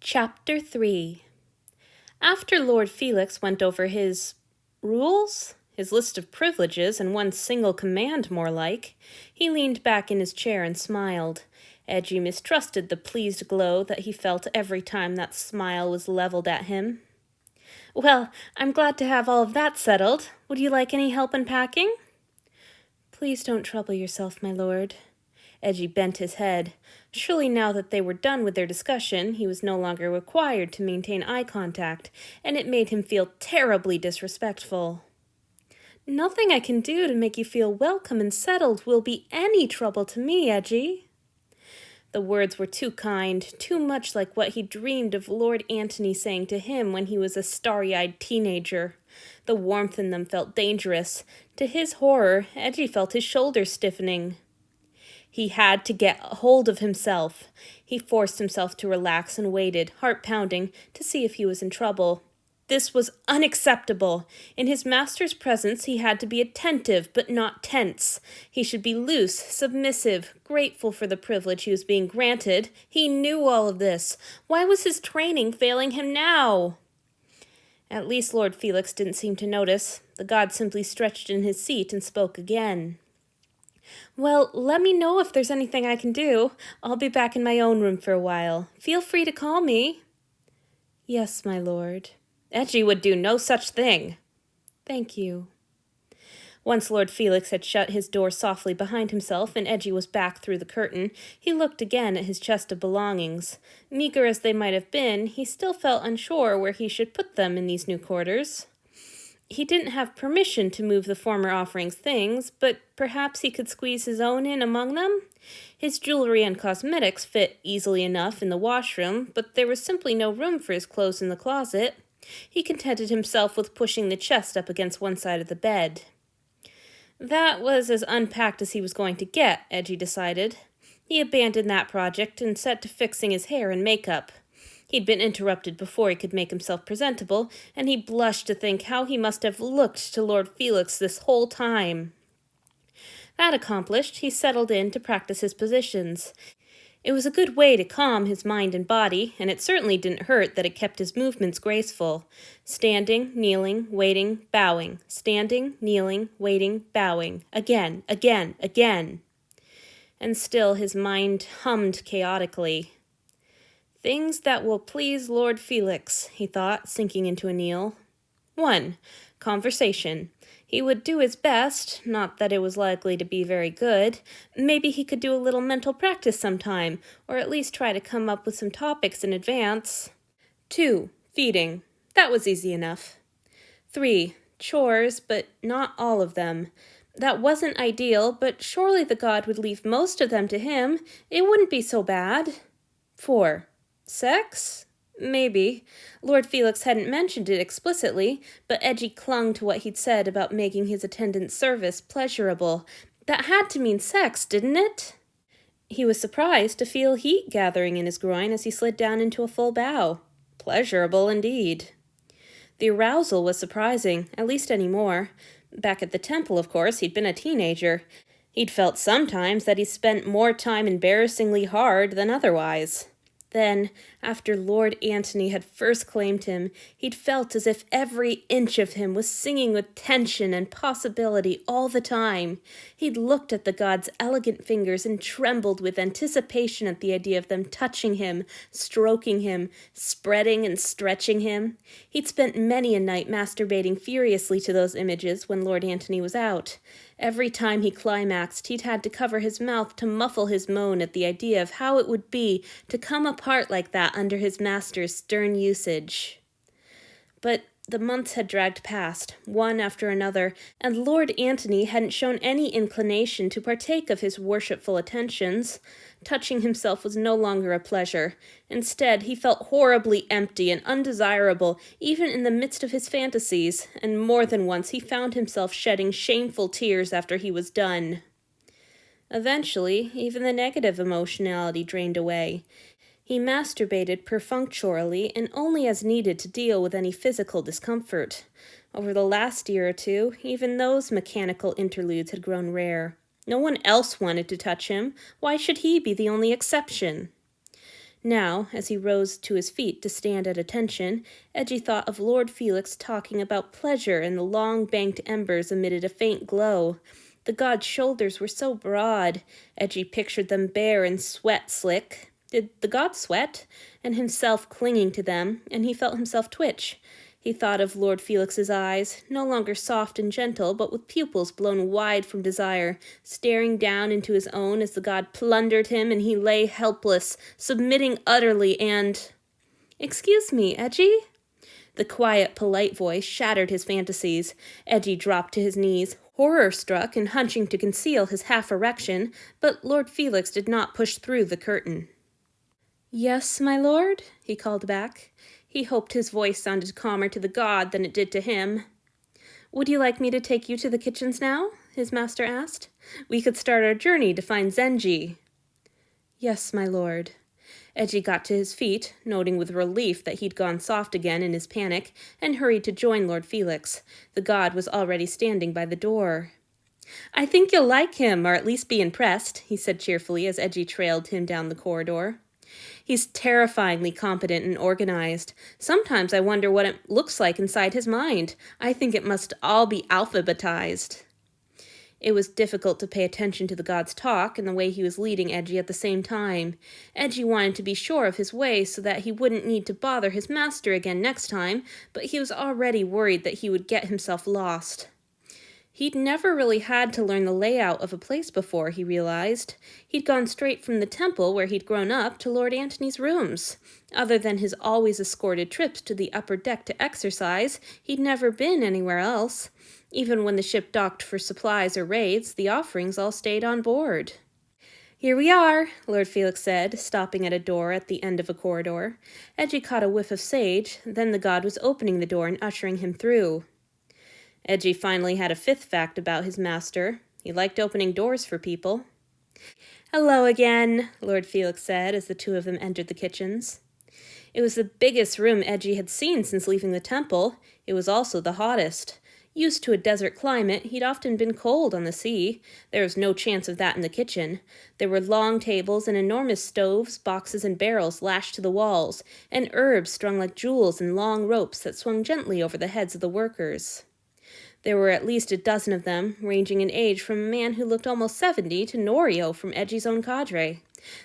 Chapter 3. After Lord Felix went over his rules, his list of privileges, and one single command more like, he leaned back in his chair and smiled. Eiji mistrusted the pleased glow that he felt every time that smile was leveled at him. "Well, I'm glad to have all of that settled. Would you like any help in packing?" "Please don't trouble yourself, my lord." Eiji bent his head. Surely now that they were done with their discussion, he was no longer required to maintain eye contact, and it made him feel terribly disrespectful. "Nothing I can do to make you feel welcome and settled will be any trouble to me, Eiji." The words were too kind, too much like what he dreamed of Lord Antony saying to him when he was a starry-eyed teenager. The warmth in them felt dangerous. To his horror, Eiji felt his shoulders stiffening. He had to get a hold of himself. He forced himself to relax and waited, heart pounding, to see if he was in trouble. This was unacceptable. In his master's presence, he had to be attentive, but not tense. He should be loose, submissive, grateful for the privilege he was being granted. He knew all of this. Why was his training failing him now? At least Lord Felix didn't seem to notice. The god simply stretched in his seat and spoke again. "Well, let me know if there's anything I can do. I'll be back in my own room for a while. Feel free to call me." "Yes, my lord." "Eiji would do no such thing." "Thank you." Once Lord Felix had shut his door softly behind himself and Eiji was back through the curtain, he looked again at his chest of belongings. Meager as they might have been, he still felt unsure where he should put them in these new quarters. He didn't have permission to move the former offering's things, but perhaps he could squeeze his own in among them? His jewelry and cosmetics fit easily enough in the washroom, but there was simply no room for his clothes in the closet. He contented himself with pushing the chest up against one side of the bed. That was as unpacked as he was going to get, Eiji decided. He abandoned that project and set to fixing his hair and makeup. He'd been interrupted before he could make himself presentable, and he blushed to think how he must have looked to Lord Felix this whole time. That accomplished, he settled in to practice his positions. It was a good way to calm his mind and body, and it certainly didn't hurt that it kept his movements graceful. Standing, kneeling, waiting, bowing. Standing, kneeling, waiting, bowing. Again, again, again. And still his mind hummed chaotically. "Things that will please Lord Felix," he thought, sinking into a kneel. 1. Conversation. He would do his best, not that it was likely to be very good. Maybe he could do a little mental practice sometime, or at least try to come up with some topics in advance. 2. Feeding. That was easy enough. 3. Chores, but not all of them. That wasn't ideal, but surely the god would leave most of them to him. It wouldn't be so bad. 4. Sex? Maybe. Lord Felix hadn't mentioned it explicitly, but Eiji clung to what he'd said about making his attendant's service pleasurable. That had to mean sex, didn't it? He was surprised to feel heat gathering in his groin as he slid down into a full bow. Pleasurable indeed. The arousal was surprising, at least anymore. Back at the temple, of course, he'd been a teenager. He'd felt sometimes that he spent more time embarrassingly hard than otherwise. Then, after Lord Antony had first claimed him, he'd felt as if every inch of him was singing with tension and possibility all the time. He'd looked at the god's elegant fingers and trembled with anticipation at the idea of them touching him, stroking him, spreading and stretching him. He'd spent many a night masturbating furiously to those images when Lord Antony was out. Every time he climaxed, he'd had to cover his mouth to muffle his moan at the idea of how it would be to come apart like that under his master's stern usage. But the months had dragged past, one after another, and Lord Antony hadn't shown any inclination to partake of his worshipful attentions. Touching himself was no longer a pleasure. Instead, he felt horribly empty and undesirable, even in the midst of his fantasies, and more than once he found himself shedding shameful tears after he was done. Eventually, even the negative emotionality drained away. He masturbated perfunctorily and only as needed to deal with any physical discomfort. Over the last year or two, even those mechanical interludes had grown rare. No one else wanted to touch him. Why should he be the only exception? Now, as he rose to his feet to stand at attention, Eiji thought of Lord Felix talking about pleasure and the long banked embers emitted a faint glow. The god's shoulders were so broad. Eiji pictured them bare and sweat-slick. Did the god sweat? And himself clinging to them, and he felt himself twitch. He thought of Lord Felix's eyes, no longer soft and gentle, but with pupils blown wide from desire, staring down into his own as the god plundered him, and he lay helpless, submitting utterly, and— "Excuse me, Eiji?" The quiet, polite voice shattered his fantasies. Eiji dropped to his knees, horror-struck and hunching to conceal his half-erection, but Lord Felix did not push through the curtain. "Yes, my lord?" he called back. He hoped his voice sounded calmer to the god than it did to him. "Would you like me to take you to the kitchens now?" his master asked. "We could start our journey to find Zenji." "Yes, my lord." Eiji got to his feet, noting with relief that he'd gone soft again in his panic, and hurried to join Lord Felix. The god was already standing by the door. "I think you'll like him, or at least be impressed," he said cheerfully as Eiji trailed him down the corridor. "He's terrifyingly competent and organized. Sometimes I wonder what it looks like inside his mind. I think it must all be alphabetized." It was difficult to pay attention to the god's talk and the way he was leading Eiji at the same time. Eiji wanted to be sure of his way so that he wouldn't need to bother his master again next time, but he was already worried that he would get himself lost. He'd never really had to learn the layout of a place before, he realized. He'd gone straight from the temple where he'd grown up to Lord Antony's rooms. Other than his always escorted trips to the upper deck to exercise, he'd never been anywhere else. Even when the ship docked for supplies or raids, the offerings all stayed on board. "Here we are," Lord Felix said, stopping at a door at the end of a corridor. Eiji caught a whiff of sage, then the god was opening the door and ushering him through. Eiji finally had a fifth fact about his master. He liked opening doors for people. "Hello again," Lord Felix said as the two of them entered the kitchens. It was the biggest room Eiji had seen since leaving the temple. It was also the hottest. Used to a desert climate, he'd often been cold on the sea. There was no chance of that in the kitchen. There were long tables and enormous stoves, boxes and barrels lashed to the walls, and herbs strung like jewels in long ropes that swung gently over the heads of the workers. There were at least a dozen of them, ranging in age from a man who looked almost 70 to Norio from Eji's own cadre.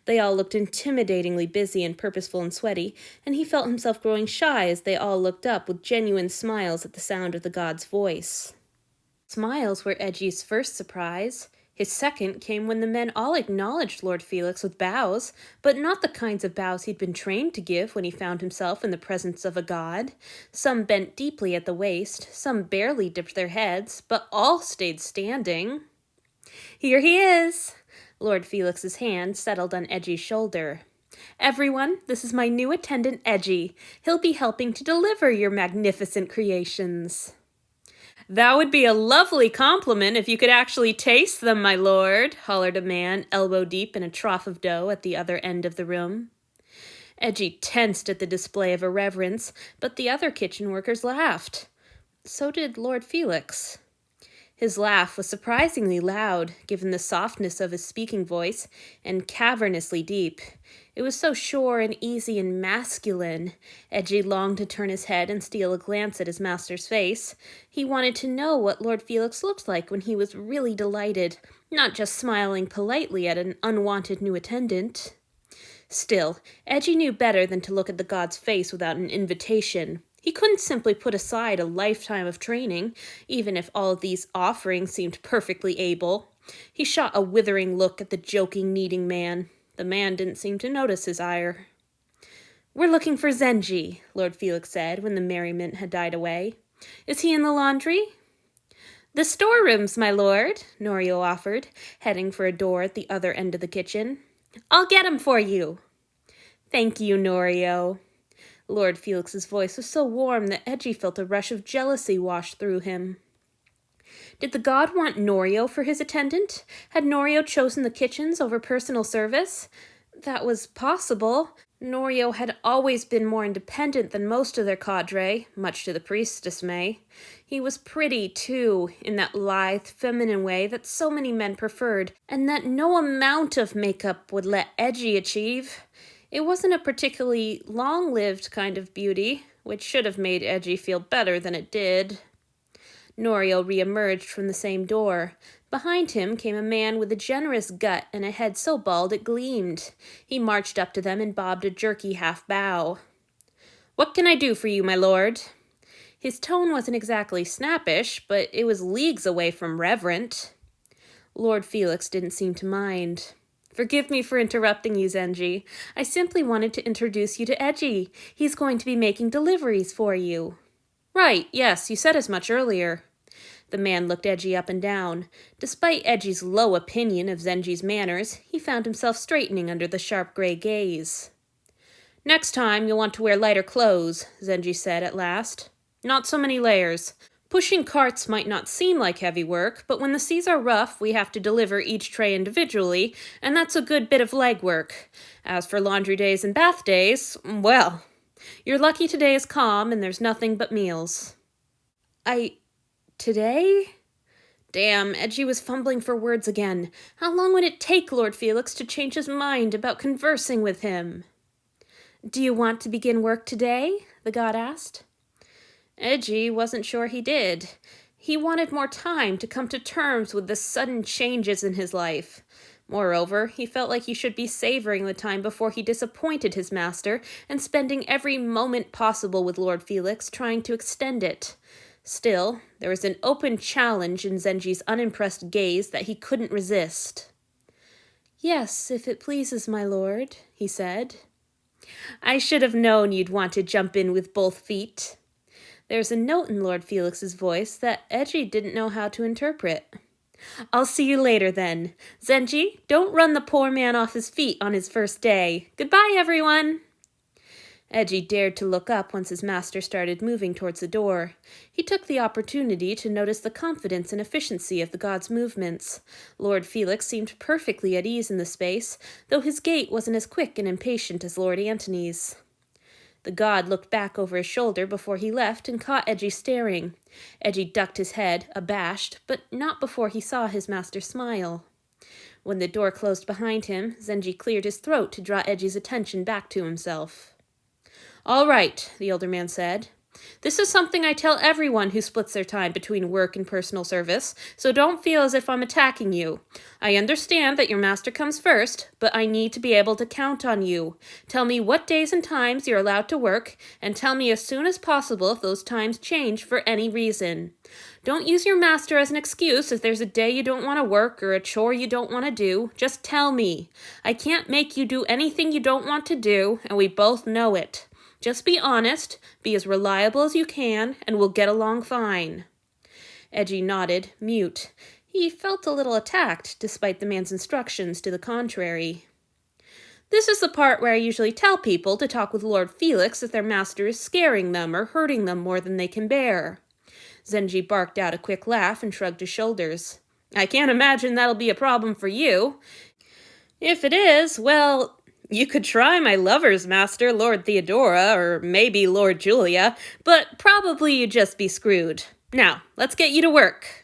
They all looked intimidatingly busy and purposeful and sweaty, and he felt himself growing shy as they all looked up with genuine smiles at the sound of the god's voice. Smiles were Eji's first surprise. His second came when the men all acknowledged Lord Felix with bows, but not the kinds of bows he'd been trained to give when he found himself in the presence of a god. Some bent deeply at the waist, some barely dipped their heads, but all stayed standing. "Here he is!" Lord Felix's hand settled on Eji's shoulder. "Everyone, this is my new attendant Eiji. He'll be helping to deliver your magnificent creations." "That would be a lovely compliment if you could actually taste them, my lord," hollered a man, elbow deep in a trough of dough at the other end of the room. Eiji tensed at the display of irreverence, but the other kitchen workers laughed. So did Lord Felix. His laugh was surprisingly loud, given the softness of his speaking voice, and cavernously deep. It was so sure and easy and masculine. Eiji longed to turn his head and steal a glance at his master's face. He wanted to know what Lord Felix looked like when he was really delighted, not just smiling politely at an unwanted new attendant. Still, Eiji knew better than to look at the god's face without an invitation. He couldn't simply put aside a lifetime of training, even if all of these offerings seemed perfectly able. He shot a withering look at the joking, kneading man. The man didn't seem to notice his ire. "We're looking for Zenji," Lord Felix said when the merriment had died away. "Is he in the laundry?" "The storerooms, my lord," Norio offered, heading for a door at the other end of the kitchen. "I'll get him for you." "Thank you, Norio." Lord Felix's voice was so warm that Eiji felt a rush of jealousy wash through him. Did the god want Norio for his attendant? Had Norio chosen the kitchens over personal service? That was possible. Norio had always been more independent than most of their cadre, much to the priest's dismay. He was pretty, too, in that lithe, feminine way that so many men preferred, and that no amount of makeup would let Eiji achieve. It wasn't a particularly long-lived kind of beauty, which should have made Eiji feel better than it did. Norio re-emerged from the same door. Behind him came a man with a generous gut and a head so bald it gleamed. He marched up to them and bobbed a jerky half-bow. "What can I do for you, my lord?" His tone wasn't exactly snappish, but it was leagues away from reverent. Lord Felix didn't seem to mind. "Forgive me for interrupting you, Zenji. I simply wanted to introduce you to Eiji. He's going to be making deliveries for you." "Right, yes, you said as much earlier." The man looked Eiji up and down. Despite Eji's low opinion of Zenji's manners, he found himself straightening under the sharp gray gaze. "Next time you'll want to wear lighter clothes," Zenji said at last. "Not so many layers. Pushing carts might not seem like heavy work, but when the seas are rough, we have to deliver each tray individually, and that's a good bit of legwork. As for laundry days and bath days, well, you're lucky today is calm and there's nothing but meals." Today? Damn, Eiji was fumbling for words again. How long would it take Lord Felix to change his mind about conversing with him? "Do you want to begin work today?" the god asked. Eiji wasn't sure he did. He wanted more time to come to terms with the sudden changes in his life. Moreover, he felt like he should be savoring the time before he disappointed his master and spending every moment possible with Lord Felix, trying to extend it. Still, there was an open challenge in Zenji's unimpressed gaze that he couldn't resist. "Yes, if it pleases my lord," he said. "I should have known you'd want to jump in with both feet." There's a note in Lord Felix's voice that Eiji didn't know how to interpret. "I'll see you later, then. Zenji, don't run the poor man off his feet on his first day. Goodbye, everyone!" Eiji dared to look up once his master started moving towards the door. He took the opportunity to notice the confidence and efficiency of the god's movements. Lord Felix seemed perfectly at ease in the space, though his gait wasn't as quick and impatient as Lord Antony's. The god looked back over his shoulder before he left and caught Eiji staring. Eiji ducked his head, abashed, but not before he saw his master smile. When the door closed behind him, Zenji cleared his throat to draw Eji's attention back to himself. "All right," the older man said. "This is something I tell everyone who splits their time between work and personal service, so don't feel as if I'm attacking you. I understand that your master comes first, but I need to be able to count on you. Tell me what days and times you're allowed to work, and tell me as soon as possible if those times change for any reason. Don't use your master as an excuse if there's a day you don't want to work or a chore you don't want to do. Just tell me. I can't make you do anything you don't want to do, and we both know it. Just be honest, be as reliable as you can, and we'll get along fine." Eiji nodded, mute. He felt a little attacked, despite the man's instructions to the contrary. "This is the part where I usually tell people to talk with Lord Felix if their master is scaring them or hurting them more than they can bear." Zenji barked out a quick laugh and shrugged his shoulders. "I can't imagine that'll be a problem for you. If it is, well, you could try my lover's master, Lord Theodora, or maybe Lord Julia, but probably you'd just be screwed. Now, let's get you to work."